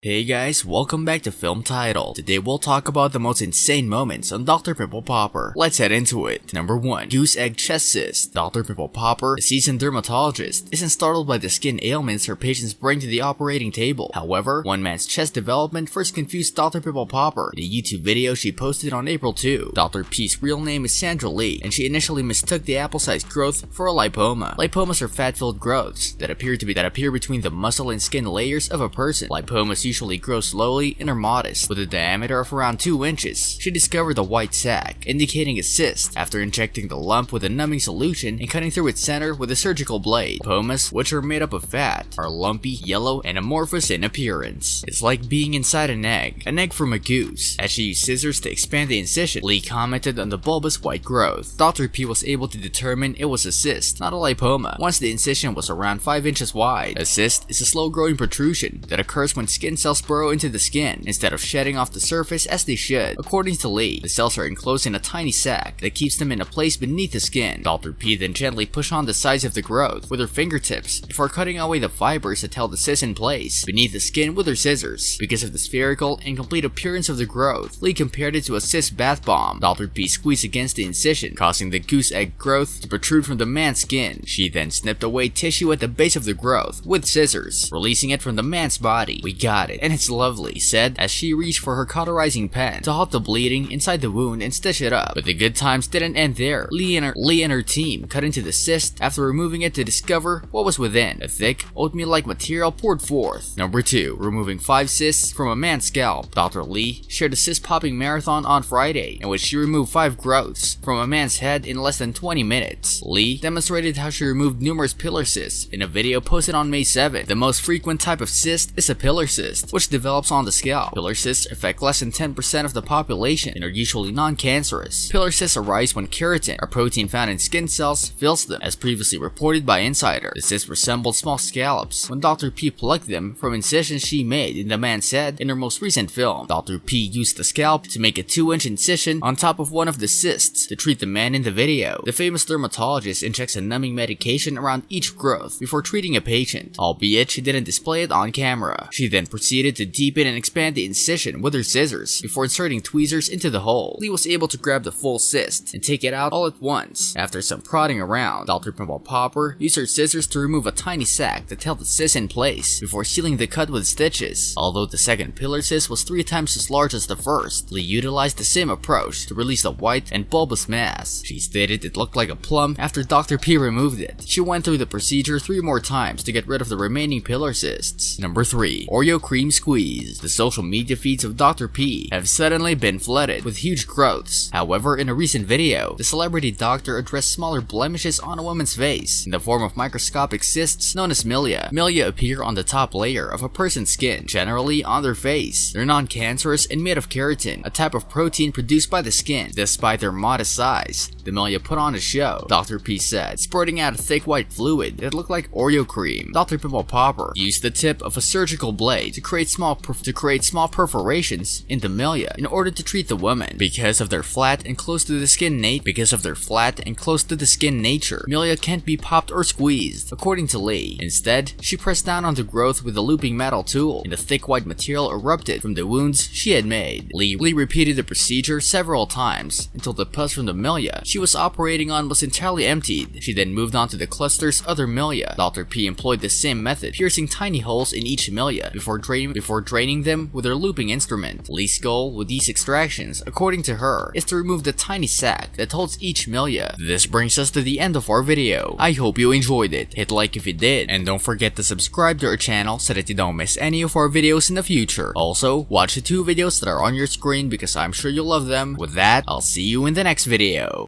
Hey guys, welcome back to Film Title. Today we'll talk about the most insane moments on Dr. Pimple Popper. Let's head into it. Number 1. Goose egg chest cyst. Dr. Pimple Popper, a seasoned dermatologist, isn't startled by the skin ailments her patients bring to the operating table. However, one man's chest development first confused Dr. Pimple Popper in a YouTube video she posted on April 2. Dr. P's real name is Sandra Lee, and she initially mistook the apple-sized growth for a lipoma. Lipomas are fat-filled growths that appear between the muscle and skin layers of a person. Lipomas usually grow slowly and are modest, with a diameter of around 2 inches. She discovered a white sac, indicating a cyst, after injecting the lump with a numbing solution and cutting through its center with a surgical blade. Lipomas, which are made up of fat, are lumpy, yellow, and amorphous in appearance. It's like being inside an egg from a goose. As she used scissors to expand the incision, Lee commented on the bulbous white growth. Dr. P was able to determine it was a cyst, not a lipoma, once the incision was around 5 inches wide. A cyst is a slow-growing protrusion that occurs when skin cells burrow into the skin instead of shedding off the surface as they should. According to Lee, the cells are enclosed in a tiny sac that keeps them in a place beneath the skin. Dr. P then gently pushed on the sides of the growth with her fingertips before cutting away the fibers that held the cyst in place beneath the skin with her scissors. Because of the spherical and complete appearance of the growth, Lee compared it to a cyst bath bomb. Dr. P squeezed against the incision, causing the goose egg growth to protrude from the man's skin. She then snipped away tissue at the base of the growth with scissors, releasing it from the man's body. "We got it, and it's lovely," said as she reached for her cauterizing pen to halt the bleeding inside the wound and stitch it up. But the good times didn't end there. Lee and her team cut into the cyst after removing it to discover what was within. A thick, oatmeal-like material poured forth. Number 2. Removing 5 cysts from a man's scalp. Dr. Lee shared a cyst-popping marathon on Friday, in which she removed 5 growths from a man's head in less than 20 minutes. Lee demonstrated how she removed numerous pillar cysts in a video posted on May 7. The most frequent type of cyst is a pillar cyst, which develops on the scalp. Pillar cysts affect less than 10% of the population and are usually non-cancerous. Pillar cysts arise when keratin, a protein found in skin cells, fills them, as previously reported by Insider. The cysts resembled small scallops when Dr. P plucked them from incisions she made in the man's head in her most recent film. Dr. P used the scalp to make a 2-inch incision on top of one of the cysts to treat the man in the video. The famous dermatologist injects a numbing medication around each growth before treating a patient, albeit she didn't display it on camera. She then proceeded to deepen and expand the incision with her scissors before inserting tweezers into the hole. Lee was able to grab the full cyst and take it out all at once. After some prodding around, Dr. Pimple Popper used her scissors to remove a tiny sac that held the cyst in place before sealing the cut with stitches. Although the second pillar cyst was 3 times as large as the first, Lee utilized the same approach to release the white and bulbous mass. She stated it looked like a plum after Dr. P removed it. She went through the procedure 3 more times to get rid of the remaining pillar cysts. Number 3. Oreo cream squeeze. The social media feeds of Dr. P have suddenly been flooded with huge growths. However, in a recent video, the celebrity doctor addressed smaller blemishes on a woman's face in the form of microscopic cysts known as milia. Milia appear on the top layer of a person's skin, generally on their face. They're non-cancerous and made of keratin, a type of protein produced by the skin. Despite their modest size, the milia put on a show, Dr. P said, spurting out a thick white fluid that looked like Oreo cream. Dr. Pimple Popper used the tip of a surgical blade to create small perforations in the milia in order to treat the woman. Because of their flat and close to the skin nature, milia can't be popped or squeezed, according to Lee. Instead, she pressed down on the growth with a looping metal tool, and the thick white material erupted from the wounds she had made. Lee repeated the procedure several times until the pus from the milia she was operating on was entirely emptied. She then moved on to the cluster's other milia. Dr. P employed the same method, piercing tiny holes in each milia before draining them with her looping instrument. Lee's goal with these extractions, according to her, is to remove the tiny sac that holds each milia. This brings us to the end of our video. I hope you enjoyed it. Hit like if you did, and don't forget to subscribe to our channel so that you don't miss any of our videos in the future. Also, watch the 2 videos that are on your screen because I'm sure you'll love them. With that, I'll see you in the next video.